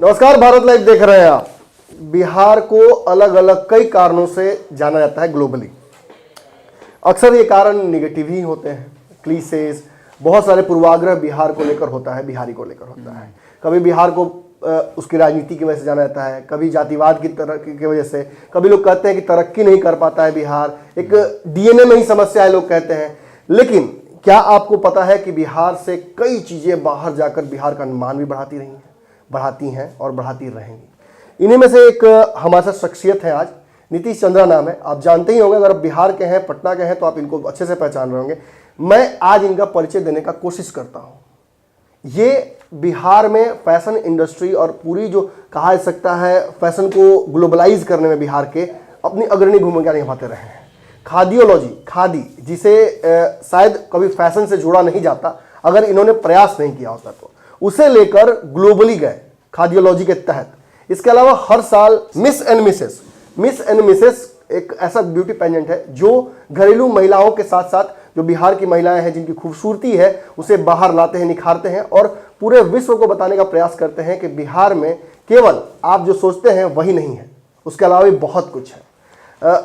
नमस्कार, भारत लाइव देख रहे हैं आप। बिहार को अलग अलग कई कारणों से जाना जाता है ग्लोबली। अक्सर ये कारण निगेटिव ही होते हैं, क्लीशेज, बहुत सारे पूर्वाग्रह बिहार को लेकर होता है, बिहारी को लेकर होता है। कभी बिहार को उसकी राजनीति की वजह से जाना जाता है, कभी जातिवाद की वजह से, कभी लोग कहते हैं कि तरक्की नहीं कर पाता है बिहार, एक डीएनए में ही समस्या है लोग कहते हैं। लेकिन क्या आपको पता है कि बिहार से कई चीज़ें बाहर जाकर बिहार का मान भी बढ़ाती हैं और बढ़ाती रहेंगी। इन्हीं में से एक हमारे साथ शख्सियत है आज, नीतीश चंद्रा नाम है। आप जानते ही होंगे, अगर आप बिहार के हैं, पटना के हैं, तो आप इनको अच्छे से पहचान रहे होंगे। मैं आज इनका परिचय देने का कोशिश करता हूँ। ये बिहार में फैशन इंडस्ट्री और पूरी जो कहा जा सकता है फैशन को ग्लोबलाइज करने में बिहार के अपनी अग्रणी भूमिका निभाते रहे हैं। खादियोलॉजी, खादी, जिसे शायद कभी फैशन से जोड़ा नहीं जाता अगर इन्होंने प्रयास नहीं किया होता, तो उसे लेकर ग्लोबली गए खादियोलॉजी के तहत। इसके अलावा हर साल मिस एंड मिसेस एक ऐसा ब्यूटी पेजेंट है जो घरेलू महिलाओं के साथ साथ जो बिहार की महिलाएं हैं जिनकी खूबसूरती है उसे बाहर लाते हैं, निखारते हैं और पूरे विश्व को बताने का प्रयास करते हैं कि बिहार में केवल आप जो सोचते हैं वही नहीं है, उसके अलावा भी बहुत कुछ है।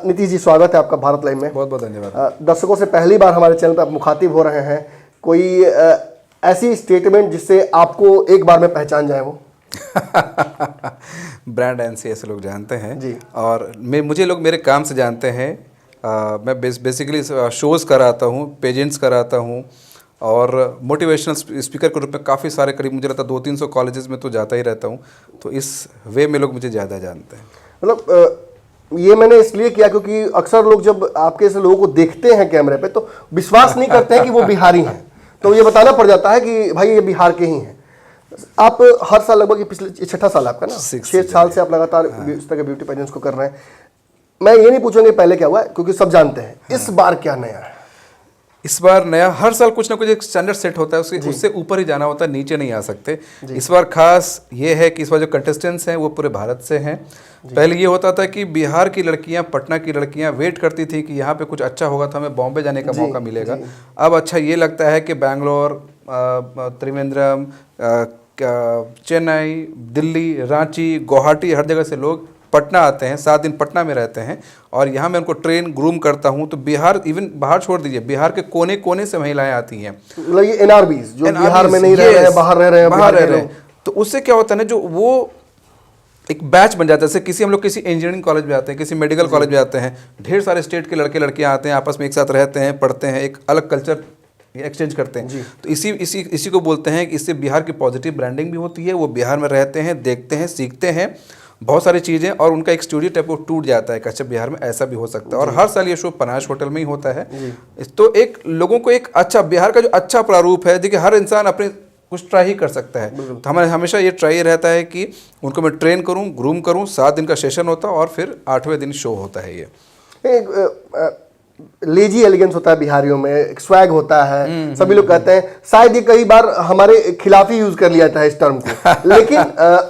नीतीश जी, स्वागत है आपका भारत लाइव में। बहुत बहुत धन्यवाद। दर्शकों से पहली बार हमारे चैनल पर आप मुखातिब हो रहे हैं। कोई ऐसी स्टेटमेंट जिससे आपको एक बार में पहचान जाए वो? ब्रांड एनसी ऐसे लोग जानते हैं जी। और मुझे लोग मेरे काम से जानते हैं। मैं बेसिकली शोज़ कराता हूँ, पेजेंट्स कराता हूँ और मोटिवेशनल स्पीकर के रूप में काफ़ी सारे, करीब मुझे लगता है 200-300 कॉलेजेस में तो जाता ही रहता हूँ। तो इस वे में लोग मुझे ज़्यादा जानते हैं। मतलब ये मैंने इसलिए किया क्योंकि अक्सर लोग जब आपके ऐसे लोगों को देखते हैं कैमरे पे तो विश्वास नहीं करते हैं कि वो बिहारी हैं, तो ये बताना पड़ जाता है कि भाई ये बिहार के ही हैं। आप हर साल लगभग पिछले 6 साल आपका ना 6 साल से आप लगातार इस तरह के ब्यूटी पेजेंट्स को कर रहे हैं। मैं ये नहीं पूछूंगा पहले क्या हुआ क्योंकि सब जानते हैं। इस बार क्या नया है? इस बार नया, हर साल कुछ ना कुछ एक स्टैंडर्ड सेट होता है, उससे ऊपर ही जाना होता है, नीचे नहीं आ सकते। इस बार खास ये है कि इस बार जो कंटेस्टेंट्स हैं वो पूरे भारत से हैं। पहले ये होता था कि बिहार की लड़कियां, पटना की लड़कियां वेट करती थी कि यहाँ पे कुछ अच्छा होगा तो हमें बॉम्बे जाने का मौका मिलेगा। अब अच्छा ये लगता है कि बैंगलोर, त्रिवेंद्रम, चेन्नई, दिल्ली, रांची, गुवाहाटी, हर जगह से लोग पटना आते हैं, 7 दिन पटना में रहते हैं और यहाँ मैं उनको ट्रेन ग्रूम करता हूँ। तो बिहार, इवन बाहर छोड़ दीजिए, बिहार के कोने कोने से महिलाएं आती हैं। मतलब ये एनआरबीज जो बिहार में नहीं रह रहे हैं, बाहर रह रहे हैं। तो उससे क्या होता है ना, जो वो एक बैच बन जाता है। जैसे हम लोग किसी इंजीनियरिंग कॉलेज में आते हैं, किसी मेडिकल कॉलेज में आते हैं, ढेर सारे स्टेट के लड़के लड़कियाँ आते हैं, आपस में एक साथ रहते हैं, पढ़ते हैं, एक अलग कल्चर एक्सचेंज करते हैं। तो इसी को बोलते हैं कि इससे बिहार की पॉजिटिव ब्रांडिंग भी होती है। वो बिहार में रहते हैं, देखते हैं, सीखते हैं बहुत सारी चीज़ें और उनका एक स्टूडियो टाइप वो टूट जाता है कि अच्छा बिहार में ऐसा भी हो सकता है। और हर साल ये शो पनाश होटल में ही होता है। तो एक लोगों को एक अच्छा बिहार का जो अच्छा प्रारूप है, देखिए हर इंसान अपने कुछ ट्राई ही कर सकता है। तो हमारे हमेशा ये ट्राई रहता है कि उनको मैं ट्रेन करूँ, ग्रूम करूँ। 7 दिन का सेशन होता है और फिर 8वें दिन शो होता है। ये लेजी एलिगेंस होता है बिहारियों में, एक स्वैग होता है। सभी लोग कहते हैं, शायद ये कई बार हमारे खिलाफ ही यूज कर लिया था इस टर्म को, लेकिन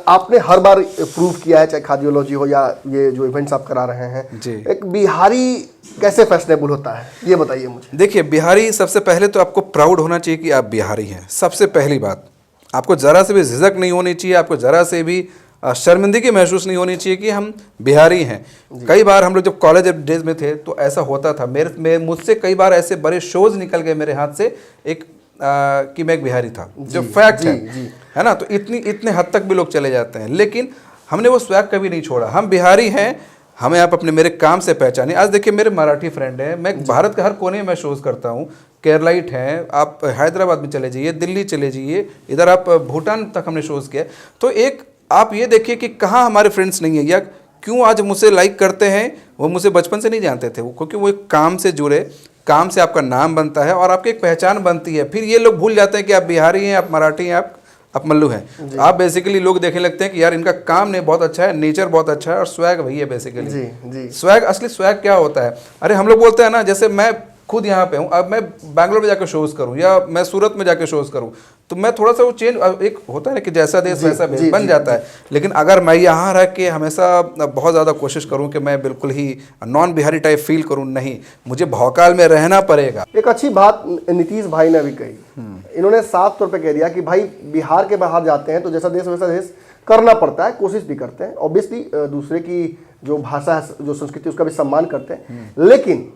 आपने हर बार प्रूव किया है, चाहे खादियोलॉजी हो या ये जो इवेंट्स आप करा रहे हैं। एक बिहारी कैसे फैशनेबल होता है ये बताइए मुझे। देखिए, बिहारी सबसे पहले तो आपको प्राउड होना चाहिए कि आप बिहारी हैं। सबसे पहली बात, आपको ज़रा से भी झिझक नहीं होनी चाहिए, आपको ज़रा से भी शर्मिंदगी महसूस नहीं होनी चाहिए कि हम बिहारी हैं। कई बार हम लोग जब कॉलेज डेज में थे तो ऐसा होता था, मुझसे कई बार ऐसे बड़े शोज निकल गए मेरे हाथ से कि मैं एक बिहारी था, जो फैक्ट है ना। तो इतने हद तक भी लोग चले जाते हैं, लेकिन हमने वो स्वैग कभी नहीं छोड़ा। हम बिहारी हैं, हमें आप अपने मेरे काम से पहचानिए। आज देखिए, मेरे मराठी फ्रेंड हैं, मैं भारत के हर कोने में शोज़ करता हूँ। केरलाइट हैं, आप हैदराबाद में चले जाइए, दिल्ली चले जाइए, इधर आप भूटान तक हमने शोज़ किया। तो एक आप ये देखिए कि कहाँ हमारे फ्रेंड्स नहीं है या क्यों आज मुझसे लाइक करते हैं। वो मुझे बचपन से नहीं जानते थे, क्योंकि वो एक काम से जुड़े, काम से आपका नाम बनता है और आपकी एक पहचान बनती है। फिर ये लोग भूल जाते हैं कि आप बिहारी हैं, आप मराठी हैं, आप मल्लू हैं। आप बेसिकली लोग देखने लगते हैं कि यार इनका काम नहीं बहुत अच्छा है, नेचर बहुत अच्छा है और स्वैग वही है बेसिकली। स्वैग, असली स्वैग क्या होता है? अरे हम लोग बोलते हैं ना, जैसे मैं खुद यहाँ पे हूँ, अब मैं बैंगलोर में जाकर शोज़ करूँ या मैं सूरत में जाकर शोज़ करूँ तो मैं थोड़ा सा वो चेंज, एक होता है कि जैसा देश वैसा भेष बन जाता है। लेकिन अगर मैं यहाँ रह के हमेशा बहुत ज़्यादा कोशिश करूँ कि मैं बिल्कुल ही नॉन बिहारी टाइप फील करूँ, नहीं, मुझे भौकाल में रहना पड़ेगा। एक अच्छी बात नीतीश भाई ने भी कही, इन्होंने साफ तौर पे कह दिया कि भाई बिहार के बाहर जाते हैं तो जैसा देश वैसा देश करना पड़ता है, कोशिश भी करते हैं ऑब्वियसली, दूसरे की जो भाषा है, जो संस्कृति, उसका भी सम्मान करते हैं, लेकिन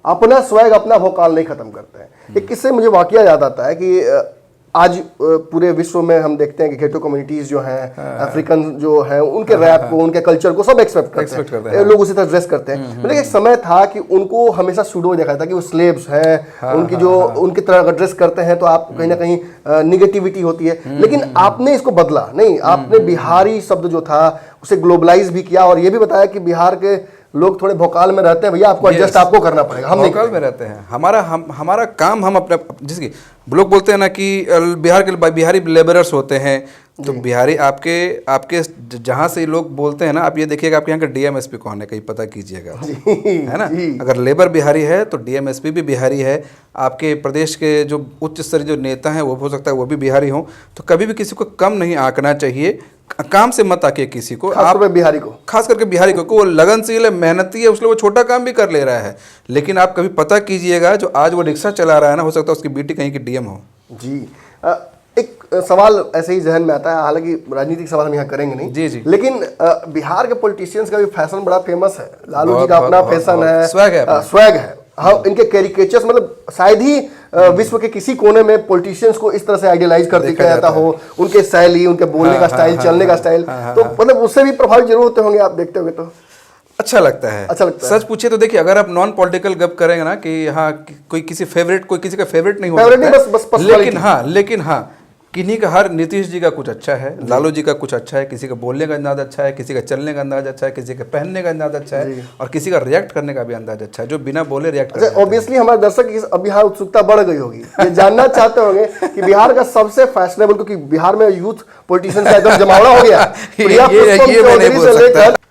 अपना स्वैग, अपना भोकाल नहीं खत्म करते हैं। एक किससे मुझे वाकया याद आता है कि आज पूरे विश्व में हम देखते हैं कि गेटो कम्युनिटीज जो हैं, अफ्रीकन जो हैं, उनके रैप को, उनके कल्चर को सब एक्सपेक्ट करते हैं। लोग उसी तरह ड्रेस करते हैं। लेकिन एक समय था कि उनको हमेशा सूडो देखा था कि वो स्लेव्स हैं, उनकी जो उनकी तरह अगर ड्रेस करते हैं तो आप कहीं ना कहीं निगेटिविटी होती है। लेकिन आपने इसको बदला नहीं, आपने बिहारी शब्द जो था उसे ग्लोबलाइज भी किया और ये भी बताया कि बिहार के लोग थोड़े भोकाल में रहते हैं, भैया आपको एडजस्ट आपको करना पड़ेगा, हम नहीं भोकाल में रहते हैं। हमारा काम, हम अपने, जिसकी लोग बोलते हैं ना कि बिहार के बिहारी लेबरर्स होते हैं, तो बिहारी आपके जहाँ से लोग बोलते हैं ना, आप ये देखिएगा आपके यहाँ का डीएमएसपी कौन है, कहीं पता कीजिएगा, है ना। अगर लेबर बिहारी है तो डीएमएसपी भी बिहारी है। आपके प्रदेश के जो उच्च स्तरीय जो नेता हैं वो हो सकता है वो भी बिहारी हों। तो कभी भी किसी को कम नहीं आंकना चाहिए, काम से मत आके किसी को, आप बिहारी को, खास करके बिहारी को, वो लगनशील है, मेहनती है, उसके लिए वो छोटा काम भी कर ले रहा है। लेकिन आप कभी पता कीजिएगा जो आज वो रिक्शा चला रहा है ना, हो सकता है उसकी बेटी कहीं की डीएम हो। जी एक सवाल ऐसे ही जहन में आता है, हालांकि राजनीतिक सवाल हम यहाँ करेंगे नहीं, जी। लेकिन बिहार के पॉलिटिशियंस का भी फैशन बड़ा फेमस है। लालू जी का अपना फैशन है, स्वैग है। हाँ, इनके कैरिकेचर्स, मतलब शायद ही विश्व के किसी कोने में पॉलिटिशियंस को इस तरह से आइडियलाइज कर दिया जाता हो, उनके शैली, उनके बोलने का स्टाइल, चलने का स्टाइल, तो मतलब उससे भी प्रभावित जरूर होते होंगे आप देखते होंगे तो अच्छा लगता है। सच पूछिए तो देखिए, अगर आप नॉन पॉलिटिकल गप करेंगे ना कि हाँ कोई किसी का फेवरेट नहीं हो सकता, लेकिन हाँ किन्हीं का, हर नीतीश जी का कुछ अच्छा है, लालू जी का कुछ अच्छा है, किसी का बोलने का अंदाज अच्छा है, किसी का चलने का अंदाज अच्छा है, किसी का पहनने का अंदाज अच्छा है, और किसी का रिएक्ट करने का भी अंदाज अच्छा है, जो बिना बोले रिएक्ट करते हैं। ऑब्वियसली हमारे दर्शक अब यहाँ उत्सुकता बढ़ गई होगी, ये जानना चाहते होंगे कि बिहार का सबसे फैशनेबल, क्योंकि बिहार में यूथ पॉलिटिशियन का एकदम जमावड़ा हो गया,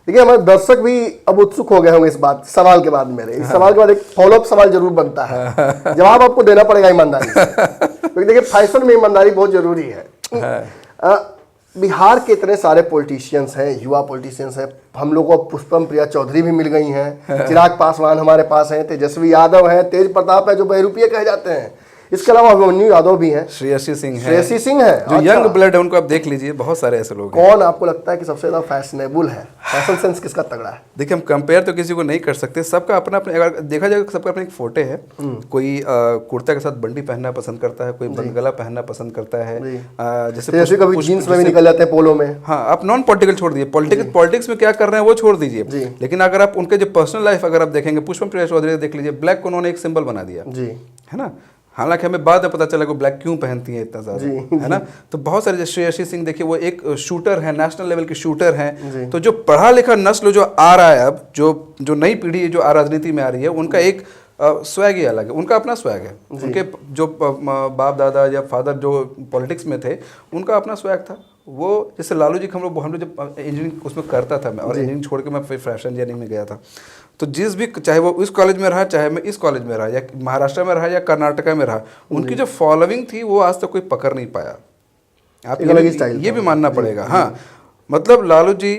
देखिए हमारे दर्शक भी अब उत्सुक हो गए होंगे इस बात, सवाल के बाद मेरे इस सवाल के बाद एक फॉलोअप सवाल जरूर बनता है, जवाब आपको देना पड़ेगा ईमानदारी से, क्योंकि देखिए फैशन में ईमानदारी बहुत जरूरी है। बिहार के इतने सारे पॉलिटिशियंस हैं, युवा पॉलिटिशियंस हैं, हम लोगों को पुष्पम प्रिया चौधरी भी मिल गई हैं, चिराग पासवान हमारे पास हैं, तेजस्वी यादव हैं, तेज प्रताप है जो बहरूपिया कहे जाते हैं, इसके अलावा अभिमन्यु यादव भी हैं, श्रेयसी सिंह है, जो यंग ब्लड है, उनको आप देख लीजिए, बहुत सारे ऐसे लोग हैं। कौन आपको लगता है कि सबसे ज्यादा फैशनेबल है, फैशन सेंस किसका तगड़ा है? देखिए हम कंपेयर तो किसी को नहीं कर सकते, सबका अपना अपना, अगर देखा जाए सबका अपना एक फोटे है। कोई कुर्ता के साथ बंडी पहनना पसंद करता है, कोई बंगला पहनना पसंद करता है, जैसे कभी जीन्स में भी निकल जाते हैं, पोलो में। हाँ, आप नॉन पॉलिटिकल छोड़ दीजिए, पॉलिटिक्स में क्या कर रहे हैं वो छोड़ दीजिए, लेकिन अगर आप उनके जो पर्सनल लाइफ अगर आप देखेंगे, पुष्पम प्रिया चौधरी देख लीजिए, ब्लैक को उन्होंने एक सिंबल बना दिया, है ना। हालांकि हमें बाद में पता चला कि ब्लैक क्यों पहनती है इतना ज़्यादा, है ना। तो बहुत सारे, जैसे श्रेयसी सिंह देखिए, वो एक शूटर है, नेशनल लेवल के शूटर हैं। तो जो पढ़ा लिखा नस्ल जो आ रहा है अब, जो नई पीढ़ी जो राजनीति में आ रही है, उनका एक स्वैग ही अलग है, उनका अपना स्वैग है। उनके जो बाप दादा या फादर जो पॉलिटिक्स में थे, उनका अपना स्वैग था। वो जैसे लालू जी हम लोग जब इंजीनियरिंग उसमें करता था मैं, और इंजीनियरिंग छोड़ के मैं फिर फैशन डिजाइनिंग में गया था, तो जिस भी, चाहे वो इस कॉलेज में रहा, चाहे मैं इस कॉलेज में रहा, या महाराष्ट्र में रहा या कर्नाटका में रहा, उनकी जो फॉलोइंग थी वो आज तक कोई पकड़ नहीं पाया। आप ये भी मानना पड़ेगा। हाँ, मतलब लालू जी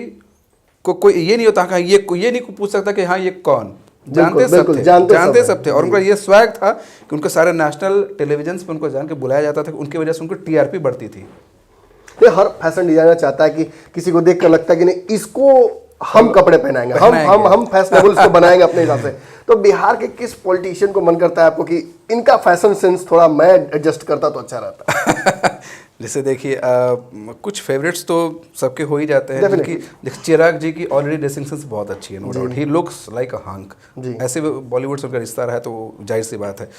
को कोई ये नहीं होता, हाँ ये नहीं पूछ सकता कि हाँ ये कौन, जानते सब थे। और उनका ये स्वैग था कि उनको सारे नेशनल टेलीविजन पे उनको जान के बुलाया जाता था, उनकी वजह से उनको टीआरपी बढ़ती थी। ये हर फैशन डिजाइनर चाहता है कि किसी को देख कर लगता है कि नहीं, इसको हम कपड़े पहनाएंगे, हम फैशनेबल इसको बनाएंगे अपने हिसाब से। तो बिहार के किस पॉलिटिशियन को मन करता है आपको कि इनका फैशन सेंस थोड़ा मैं एडजस्ट करता तो अच्छा रहता? जैसे देखिए कुछ फेवरेट्स तो सबके हो ही जाते हैं, जैसे चिराग जी की ऑलरेडी ड्रेसिंग सेंस बहुत अच्छी है, no doubt, he looks like a hunk, ऐसे बॉलीवुड से उनका रिश्ता रहा है तो जाहिर सी बात है।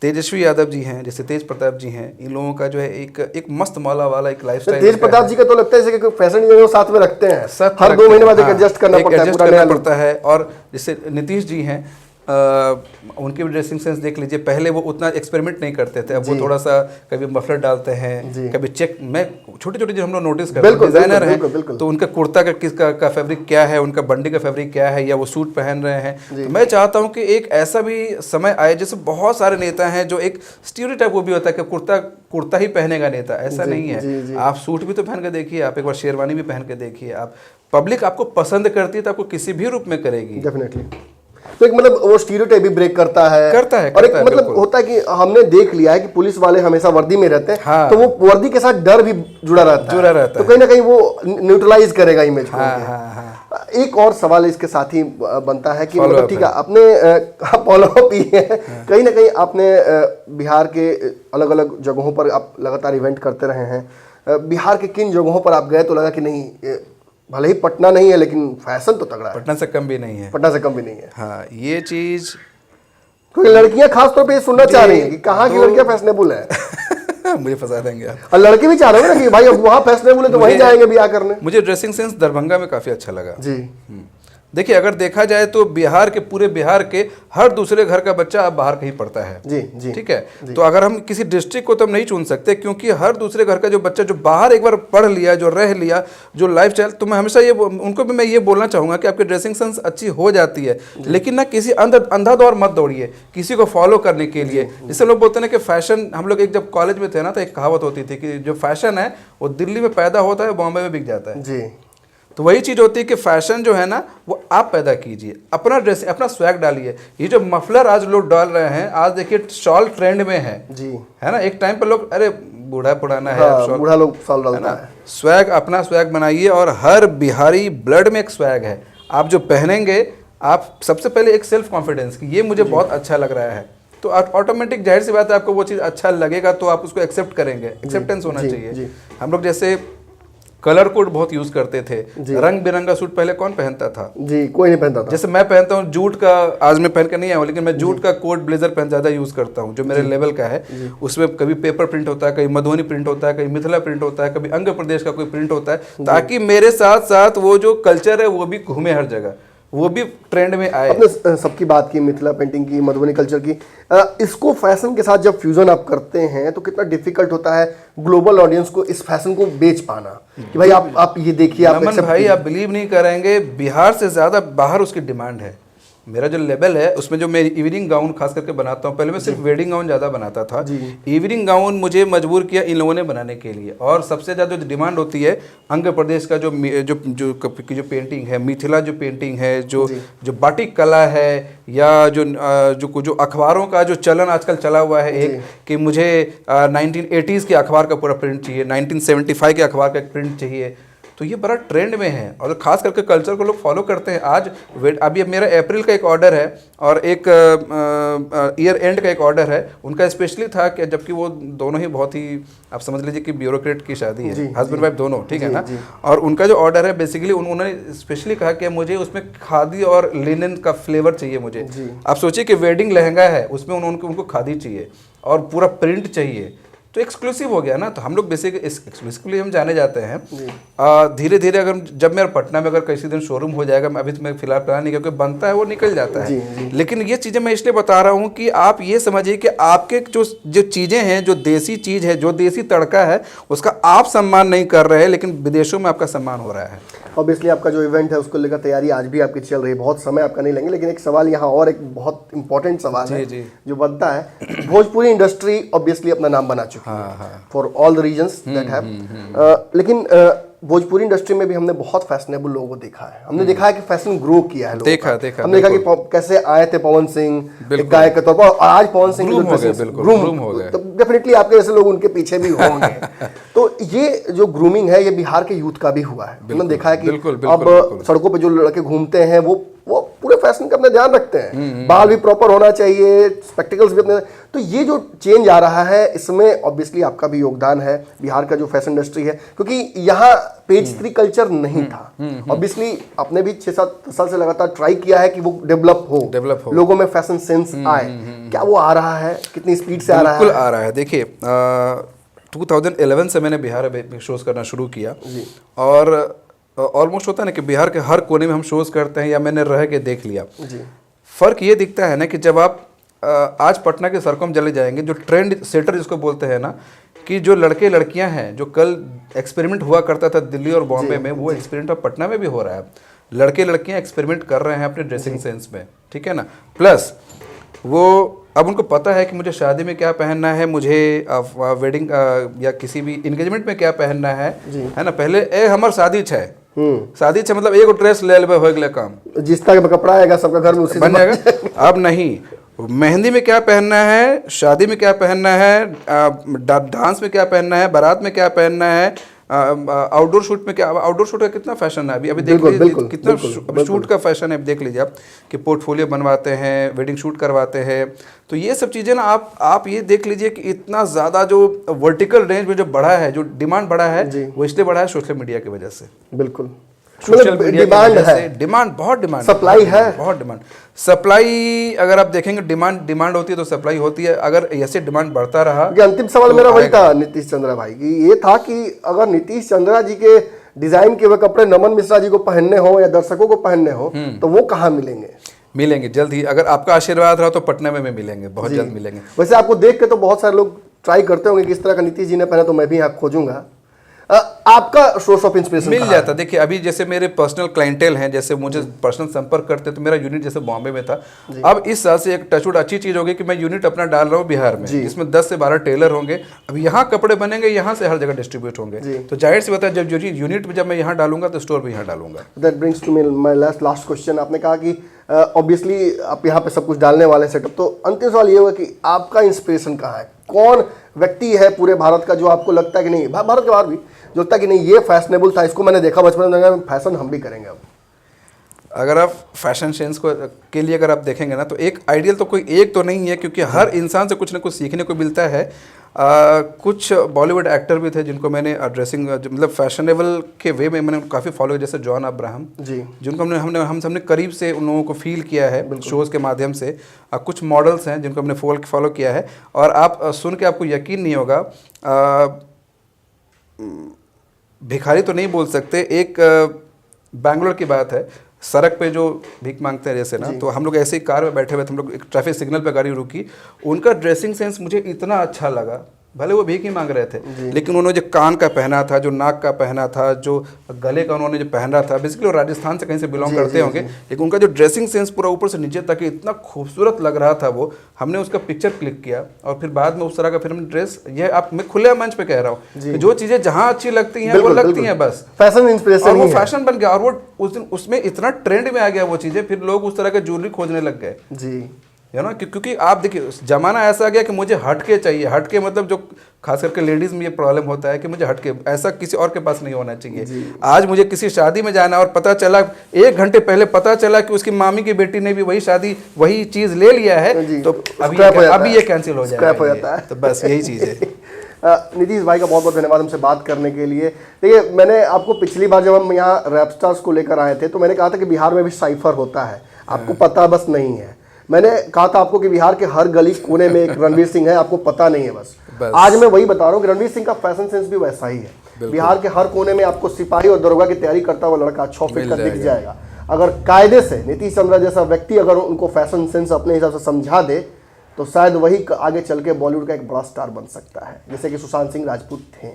तेजस्वी यादव जी हैं, जैसे तेज प्रताप जी हैं, इन लोगों का जो है एक मस्त मौला वाला एक लाइफस्टाइल। तेज प्रताप जी का तो लगता है जैसे कि फैशन डिजाइनर साथ में रखते हैं, हर 2 महीने बाद एक एडजस्ट करना पड़ता है। और जैसे नीतीश जी हैं, उनकी भी ड्रेसिंग सेंस देख लीजिए, पहले वो उतना एक्सपेरिमेंट नहीं करते थे, अब वो थोड़ा सा कभी मफलर डालते हैं, कभी चेक में छोटे छोटे जो हम लोग नोटिस करते हैं, डिजाइनर हैं तो उनका कुर्ता का किसका फैब्रिक क्या है, उनका बंडी का फैब्रिक क्या है, या वो सूट पहन रहे हैं। तो मैं चाहता हूँ कि एक ऐसा भी समय आए, जैसे बहुत सारे नेता हैं जो एक स्टीरियोटाइप वो भी होता है कि कुर्ता ही पहनेगा नेता, ऐसा नहीं है। आप सूट भी तो पहन के देखिए, आप एक बार शेरवानी भी पहन के देखिए, आप पब्लिक आपको पसंद करती है तो आपको किसी भी रूप में करेगी। डेफिनेटली। तो एक मतलब वो स्टीरियोटाइप भी ब्रेक करता है और एक मतलब बिल्कुल। होता है कि हमने देख लिया है कि पुलिस वाले हमेशा वर्दी में रहते हैं, हाँ। तो वो वर्दी के साथ डर भी जुड़ा रहता है, तो कहीं ना कहीं वो न्यूट्रलाइज करेगा इमेज को। हाँ। एक और सवाल इसके साथ ही बनता है कि मतलब ठीक है आपने फॉलो अप ही है, कहीं ना कहीं आपने बिहार के अलग अलग जगहों पर आप लगातार इवेंट करते रहे हैं, बिहार के किन जगहों पर आप गए तो लगा कि नहीं भले ही पटना नहीं है लेकिन फैशन तो तगड़ा है, पटना से कम भी नहीं है, पटना से कम भी नहीं है। हाँ ये चीज क्योंकि लड़कियां खासतौर पे ये सुनना चाह रही हैं कि कहाँ की लड़कियां फैशनेबल है। मुझे फंसा देंगे आप। और लड़के भी चाह रहे होंगे ना कि भाई अब वहाँ फैशनेबल है तो वहीं जाएंगे ब्याह करने। मुझे ड्रेसिंग सेंस दरभंगा में काफ़ी अच्छा लगा जी। देखिए अगर देखा जाए तो बिहार के पूरे बिहार के हर दूसरे घर का बच्चा अब बाहर कहीं पढ़ता है। जी जी। ठीक है, तो अगर हम किसी डिस्ट्रिक्ट को तो हम नहीं चुन सकते, क्योंकि हर दूसरे घर का जो बच्चा जो बाहर एक बार पढ़ लिया, जो रह लिया, जो लाइफ स्टाइल, तो मैं हमेशा ये उनको भी मैं ये बोलना चाहूँगा कि आपकी ड्रेसिंग सेंस अच्छी हो जाती है, लेकिन ना किसी अंधा दौर मत दौड़िए किसी को फॉलो करने के लिए। जिससे लोग बोलते हैं ना कि फैशन, हम लोग एक जब कॉलेज में थे ना तो एक कहावत होती थी कि जो फैशन है वो दिल्ली में पैदा होता है, बॉम्बे में बिक जाता है। जी। तो वही चीज़ होती है कि फैशन जो है ना वो आप पैदा कीजिए, अपना ड्रेस, अपना स्वैग डालिए। ये जो मफलर आज लोग डाल रहे हैं, आज देखिए शॉल ट्रेंड में है जी, है ना। एक टाइम पर लोग अरे बूढ़ा पुराना है, हाँ, बूढ़ा लोग शॉल डालता है। स्वैग, अपना स्वैग बनाइए, और हर बिहारी ब्लड में एक स्वैग है। आप जो पहनेंगे, आप सबसे पहले एक सेल्फ कॉन्फिडेंस की, ये मुझे बहुत अच्छा लग रहा है, तो ऑटोमेटिक जाहिर सी बात है आपको वो चीज़ अच्छा लगेगा, तो आप उसको एक्सेप्ट करेंगे, एक्सेप्टेंस होना चाहिए। हम लोग जैसे कलर कोड बहुत यूज करते थे, रंग बिरंगा सूट पहले कौन पहनता था? जी, कोई नहीं पहनता था। जैसे मैं पहनता हूँ जूट का, आज मैं पहन कर नहीं आया हूँ, लेकिन मैं जूट का कोट ब्लेजर पहन ज़्यादा यूज़ करता हूँ जो मेरे लेवल का है। उसमें कभी पेपर प्रिंट होता है, कभी मधुबनी प्रिंट होता है, कभी मिथिला प्रिंट होता है, कभी अंग प्रदेश का कोई प्रिंट होता है, ताकि मेरे साथ साथ वो जो कल्चर है वो भी घूमे हर जगह, वो भी ट्रेंड में आए। आपने सबकी बात की, मिथिला पेंटिंग की, मधुबनी कल्चर की, इसको फैशन के साथ जब फ्यूजन आप करते हैं तो कितना डिफिकल्ट होता है ग्लोबल ऑडियंस को इस फैशन को बेच पाना कि भाई आप ये देखिए, आप नमन भाई आप बिलीव नहीं करेंगे, बिहार से ज़्यादा बाहर उसकी डिमांड है। मेरा जो लेवल है उसमें जो मैं इवनिंग गाउन खास करके बनाता हूँ, पहले मैं सिर्फ वेडिंग गाउन ज़्यादा बनाता था, इवनिंग गाउन मुझे मजबूर किया इन लोगों ने बनाने के लिए। और सबसे ज़्यादा जो डिमांड होती है अंग प्रदेश का जो पेंटिंग है, मिथिला जो पेंटिंग है, जो बाटिक कला है, या जो अखबारों का जो चलन आजकल चला हुआ है एक, कि मुझे 1980s के अखबार का पूरा प्रिंट चाहिए, 1975 के अखबार का एक प्रिंट चाहिए, तो ये बड़ा ट्रेंड में है और खास करके कल्चर को लोग फॉलो करते हैं। आज अभी मेरा अप्रैल का एक ऑर्डर है और एक ईयर एंड का एक ऑर्डर है, उनका स्पेशली था कि जबकि वो दोनों ही बहुत ही, आप समझ लीजिए कि ब्यूरोक्रेट की शादी है, हस्बैंड वाइफ दोनों, ठीक है ना। और उनका जो ऑर्डर है बेसिकली उन्होंने स्पेशली कहा कि मुझे उसमें खादी और लिनन का फ्लेवर चाहिए मुझे। आप सोचिए कि वेडिंग लहंगा है, उसमें उनको खादी चाहिए और पूरा प्रिंट चाहिए, तो एक्सक्लूसिव हो गया ना। तो हम लोग बेसिकली एक्सक्लूसिवली हम जाने जाते हैं। धीरे धीरे अगर जब मेरा पटना में अगर किसी दिन शोरूम हो जाएगा, मैं अभी तो मैं फिलहाल प्लान नहीं, क्योंकि बनता है वो निकल जाता है। लेकिन ये चीज़ें मैं इसलिए बता रहा हूँ कि आप ये समझिए कि आपके जो चीज़ें हैं, जो देसी चीज़ है, जो देसी तड़का है, उसका आप सम्मान नहीं कर रहे हैं, लेकिन विदेशों में आपका सम्मान हो रहा है। ऑब्वियसली आपका जो इवेंट है उसको लेकर तैयारी आज भी आपकी चल रही है, बहुत समय आपका नहीं लेंगे, लेकिन एक सवाल यहाँ और एक बहुत इंपॉर्टेंट सवाल है जो बनता है। भोजपुरी इंडस्ट्री ऑब्वियसली अपना नाम बना चुकी है for all the reasons that have, लेकिन भोजपुरी इंडस्ट्री में भी हमने बहुत फैशनेबल लोगों को देखा है। हमने देखा है कि फैशन ग्रो किया है, देखा हमने देखा कि कैसे आए थे पवन सिंह एक गायक के तौर पर, और आज पवन सिंह ग्रूम हो गए, तो डेफिनेटली आपके जैसे लोग उनके पीछे भी होंगे। तो ये जो ग्रूमिंग है ये बिहार के यूथ का भी हुआ है। हमने देखा है कि अब सड़कों पर जो लड़के घूमते हैं वो पूरे फैशन का अपना ध्यान रखते हैं, बाल भी प्रॉपर होना चाहिए, स्पेक्टिकल्स भी अपने। तो ये जो चेंज आ रहा है इसमें ऑब्वियसली आपका भी योगदान है, बिहार का जो फैशन इंडस्ट्री है, क्योंकि यहाँ पेज 3 कल्चर नहीं था। ऑब्वियसली आपने भी 6-7 साल से लगातार ट्राई किया है कि वो डेवलप हो, लोगों में फैशन सेंस आए। क्या वो आ रहा है? कितनी स्पीड से आ रहा है? बिल्कुल आ रहा है। देखिए 2011 से मैंने बिहार में शोज़ करना शुरू किया, और ऑलमोस्ट होता है ना कि बिहार के हर कोने में हम शोज़ करते हैं, या मैंने रह के देख लिया। फ़र्क ये दिखता है ना कि जब आप आज पटना के सड़कों में चले जाएंगे, जो ट्रेंड सेटर जिसको बोलते हैं ना, कि जो लड़के लड़कियां हैं, जो कल एक्सपेरिमेंट हुआ करता था दिल्ली और बॉम्बे में, वो एक्सपेरिमेंट अब पटना में भी हो रहा है। लड़के लड़कियां एक्सपेरिमेंट कर रहे हैं अपने ड्रेसिंग सेंस में, ठीक है ना। प्लस वो अब उनको पता है कि मुझे शादी में क्या पहनना है, मुझे वेडिंग या किसी भी इंगेजमेंट में क्या पहनना है ना। पहले हमार शादी है शादी अच्छा मतलब एगो ड्रेस ले लेबे हो गए काम, जिस तरह का कपड़ा आएगा सबका घर में उसी से बन जाएगा। अब नहीं, मेहंदी में क्या पहनना है, शादी में क्या पहनना है, डांस में क्या पहनना है, बारात में क्या पहनना है, आउटडोर शूट में क्या, आउटडोर शूट का कितना फैशन है अभी अभी देख लीजिए, कितना अभी शूट का फैशन है। अभी देख लीजिए आप कि पोर्टफोलियो बनवाते हैं, वेडिंग शूट करवाते हैं। तो ये सब चीज़ें ना आप ये देख लीजिए कि इतना ज़्यादा जो वर्टिकल रेंज में जो बढ़ा है, जो डिमांड बढ़ा है, वो इसलिए बढ़ा है सोशल मीडिया की वजह से। बिल्कुल, सोशल मीडिया डिमांड है, डिमांड बहुत डिमांड, सप्लाई है, बहुत डिमांड। सप्लाई अगर आप देखेंगे, डिमांड होती है तो सप्लाई होती है। अगर ऐसे डिमांड बढ़ता रहा, अंतिम सवाल तो मेरा वही था नीतीश चंद्रा भाई की, ये था कि अगर नीतीश चंद्रा जी के डिजाइन के हुए कपड़े नमन मिश्रा जी को पहनने हो या दर्शकों को पहनने हो, तो वो कहाँ मिलेंगे? मिलेंगे जल्द ही, अगर आपका आशीर्वाद रहा तो पटना में मिलेंगे, बहुत जल्द मिलेंगे। वैसे आपको देख के तो बहुत सारे लोग ट्राई करते होंगे कि इस तरह का नीतीश जी ने पहना तो मैं भी यहाँ खोजूंगा। आपका सोर्स ऑफ इंस्पिरेशन मिल जाता। देखिए अभी जैसे मेरे पर्सनल क्लाइंटेल हैं, जैसे मुझे पर्सनल संपर्क करते, तो मेरा यूनिट जैसे बॉम्बे में था, अब इस साल से एक टचवुड अच्छी चीज होगी कि मैं यूनिट अपना डाल रहा हूँ बिहार में, जिसमें 10 से 12 टेलर होंगे। अब यहाँ कपड़े बनेंगे, यहाँ से हर जगह डिस्ट्रीब्यूट होंगे। तो जाहिर सी बात है, जब यूनिट जब मैं यहाँ डालूंगा तो स्टोर भी यहाँ डालूंगा। That brings to me my last question. आपने कहा कि ऑब्वियसली आप यहाँ पे सब कुछ डालने वाले सेटअप, तो अंतिम सवाल ये हुआ कि आपका इंस्पिरेशन कहाँ है? कौन व्यक्ति है पूरे भारत का जो आपको लगता है कि नहीं, भारत के बाहर भी जो लगता है कि नहीं ये फैशनेबल था, इसको मैंने देखा बचपन में, फैशन हम भी करेंगे? अब अगर आप फैशन सेंस को के लिए अगर आप देखेंगे ना, तो एक आइडियल तो कोई एक तो नहीं है, क्योंकि हर इंसान से कुछ ना कुछ सीखने को मिलता है। कुछ बॉलीवुड एक्टर भी थे जिनको मैंने ड्रेसिंग मतलब फैशनेबल के वे में मैंने काफ़ी फॉलो किया, जैसे जॉन अब्राहम जी, जिनको हमने करीब से उन लोगों को फील किया है शोज़ के माध्यम से। कुछ मॉडल्स हैं जिनको हमने फॉलो किया है, और आप सुन के आपको यकीन नहीं होगा, भिखारी तो नहीं बोल सकते, एक बैंगलोर की बात है, सड़क पे जो भीख मांगते हैं जैसे ना, तो हम लोग ऐसे ही कार में बैठे हुए थे, हम लोग एक ट्रैफिक सिग्नल पे गाड़ी रुकी, उनका ड्रेसिंग सेंस मुझे इतना अच्छा लगा। भले वो भीख ही मांग रहे थे, लेकिन उन्होंने जो कान का पहना था, जो नाक का पहना था, जो गले का उन्होंने जो पहना था, बेसिकली वो राजस्थान से कहीं से बिलोंग करते होंगे, लेकिन उनका जो ड्रेसिंग सेंस पूरा ऊपर से नीचे तक इतना खूबसूरत लग रहा था वो। हमने उसका पिक्चर क्लिक किया और फिर बाद में उस तरह का फिर हमने ड्रेस, ये आप मैं खुले मंच पे कह रहा हूँ, जो चीज़ें जहाँ अच्छी लगती हैं वो लगती हैं बस, फैशन इंस्पिरेशन, और वो फैशन बन गया। और वो उस दिन उसमें इतना ट्रेंड में आ गया वो चीज़ें, फिर लोग उस तरह का ज्वेलरी खोजने लग गए जी, है ना। क्योंकि आप देखिए जमाना ऐसा आ गया कि मुझे हटके चाहिए, हटके मतलब जो खास करके लेडीज में ये प्रॉब्लम होता है कि मुझे हटके, ऐसा किसी और के पास नहीं होना चाहिए। आज मुझे किसी शादी में जाना और पता चला 1 घंटे पहले पता चला कि उसकी मामी की बेटी ने भी वही चीज ले लिया है, तो अभी ये कैंसिल हो जाएगा, तो बस यही चीज है। नीतीश भाई का बहुत बहुत धन्यवाद हमसे बात करने के लिए। देखिए मैंने आपको पिछली बार जब हम यहाँ रैप स्टार्स को लेकर आए थे तो मैंने कहा था कि बिहार में भी साइफर होता है, आपको पता बस नहीं है। मैंने कहा था आपको कि बिहार के हर गली कोने में एक रणवीर सिंह है, आपको पता नहीं है बस। आज मैं वही बता रहा हूँ कि रणवीर सिंह का फैशन सेंस भी वैसा ही है। बिहार के हर कोने में आपको सिपाही और दरोगा की तैयारी करता हुआ लड़का 6 फीट का दिख जाएगा। अगर कायदे से नीतीश चंद्रा जैसा व्यक्ति अगर उनको फैशन सेंस अपने हिसाब से समझा दे तो शायद वही आगे चल के बॉलीवुड का एक बड़ा स्टार बन सकता है, जैसे कि सुशांत सिंह राजपूत थे।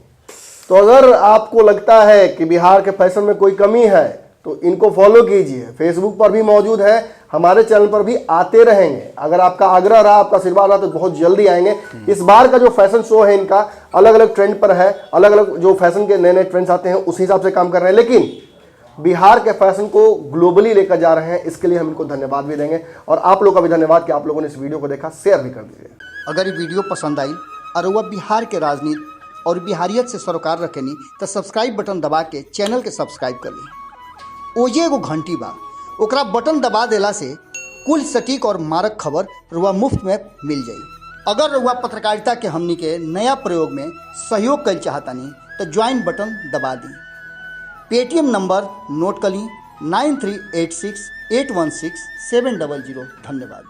तो अगर आपको लगता है कि बिहार के फैशन में कोई कमी है तो इनको फॉलो कीजिए, फेसबुक पर भी मौजूद है, हमारे चैनल पर भी आते रहेंगे। अगर आपका आग्रह रहा, आपका आशीर्वाद रहा तो बहुत जल्दी आएंगे। इस बार का जो फैशन शो है इनका अलग अलग ट्रेंड पर है, अलग अलग जो फैशन के नए नए ट्रेंड्स आते हैं उस हिसाब से काम कर रहे हैं, लेकिन बिहार के फैशन को ग्लोबली लेकर जा रहे हैं। इसके लिए हम इनको धन्यवाद भी देंगे और आप लोगों का भी धन्यवाद कि आप लोगों ने इस वीडियो को देखा, शेयर भी कर दीजिए। अगर ये वीडियो पसंद आई और वह बिहार के राजनीति और बिहारियत से सरोकार रखेनी तो सब्सक्राइब बटन दबा के चैनल के सब्सक्राइब कर ली। ओजे एगो घंटी बा, ओकरा बटन दबा देला से कुल सटीक और मारक खबर रुआ मुफ्त में मिल जाई। अगर रुआ पत्रकारिता के हमनी के नया प्रयोग में सहयोग कर चाहतानी तो ज्वाइन बटन दबा दी। पेटीएम नंबर नोट कर ली 9386816700। धन्यवाद।